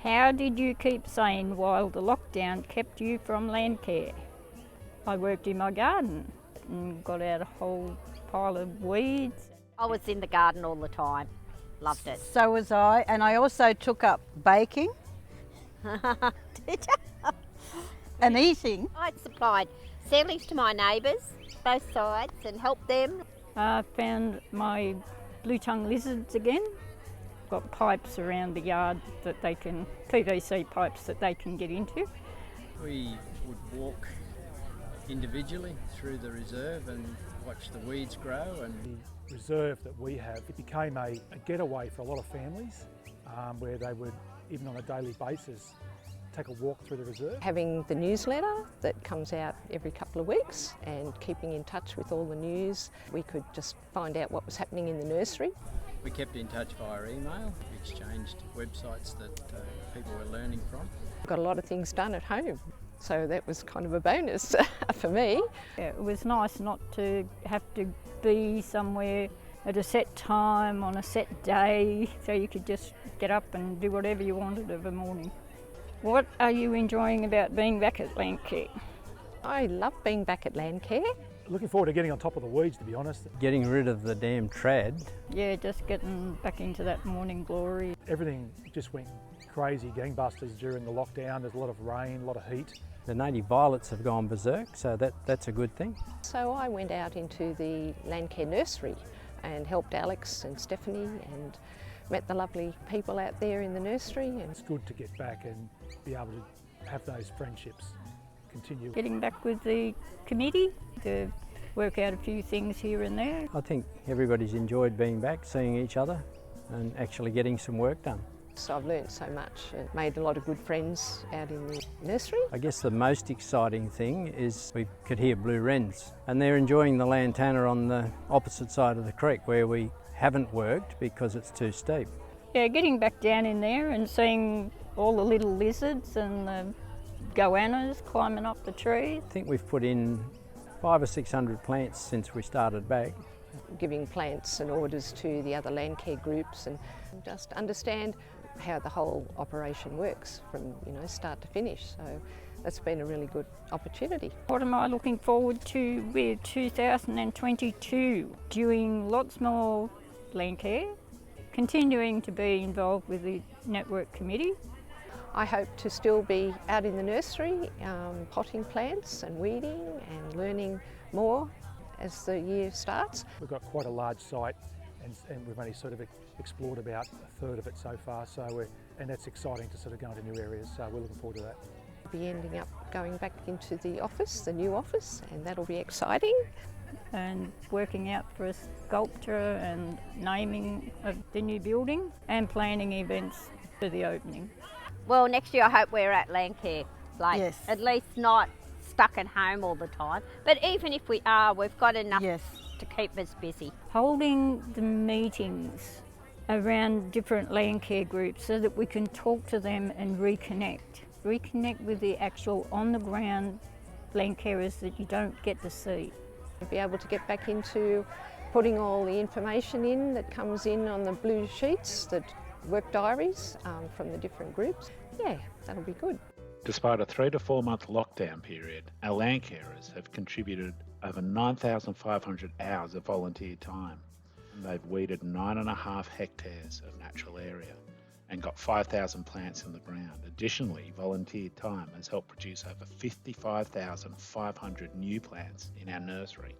How did you keep sane while the lockdown kept you from Landcare? I worked in my garden and got out a whole pile of weeds. I was in the garden all the time. Loved it. So was I, and I also took up baking Did you? and eating. I supplied ceilings to my neighbours, both sides, and helped them. I found my blue-tongue lizards again. Got pipes around the yard that they can, PVC pipes that they can get into. We would walk individually through the reserve and watch the weeds grow. And The reserve that we have, it became a getaway for a lot of families where they would, even on a daily basis, take a walk through the reserve. Having the newsletter that comes out every couple of weeks and keeping in touch with all the news, we could just find out what was happening in the nursery. we kept in touch via email, we exchanged websites that people were learning from. Got a lot of things done at home, so that was kind of a bonus for me. Yeah, it was nice not to have to be somewhere at a set time on a set day, so you could just get up and do whatever you wanted of a morning. What are you enjoying about being back at Landcare? I love being back at Landcare. Looking forward to getting on top of the weeds, to be honest. Getting rid of the damn trad. Yeah, just getting back into that morning glory. Everything just went crazy, gangbusters during the lockdown. There's a lot of rain, a lot of heat. The native violets have gone berserk, so that's a good thing. So I went out into the Landcare nursery and helped Alex and Stephanie and met the lovely people out there in the nursery. And It's good to get back and be able to have those friendships continue. Getting back with the committee to work out a few things here and there. I think everybody's enjoyed being back, seeing each other and actually getting some work done. so I've learnt so much and made a lot of good friends out in the nursery. I guess the most exciting thing is we could hear blue wrens, and they're enjoying the lantana on the opposite side of the creek where we haven't worked because it's too steep. Yeah, getting back down in there and seeing all the little lizards and the goannas climbing up the trees. I think we've put in 500 or 600 plants since we started back. Giving plants and orders to the other Landcare groups and just understand how the whole operation works from start to finish. So that's been a really good opportunity. What am I looking forward to with 2022? Doing lots more Landcare, continuing to be involved with the network committee. I hope to still be out in the nursery, potting plants and weeding and learning more as the year starts. We've got quite a large site and we've only sort of explored about a third of it so far, and that's exciting to sort of go into new areas, so we're looking forward to that. We'll be ending up going back into the office, the new office, and that'll be exciting. And working out for a sculpture and naming of the new building and planning events for the opening. Well, next year I hope we're at Landcare, Yes. at least not stuck at home all the time. But even if we are, we've got enough Yes. to keep us busy. Holding the meetings around different Landcare groups so that we can talk to them and reconnect with the actual on-the-ground Landcarers that you don't get to see. Be able to get back into putting all the information in that comes in on the blue sheets, the work diaries from the different groups. Yeah, that'll be good. Despite a 3 to 4 month lockdown period, our land carers have contributed over 9,500 hours of volunteer time. And they've weeded 9.5 hectares of natural area and got 5,000 plants in the ground. Additionally, volunteer time has helped produce over 55,500 new plants in our nursery.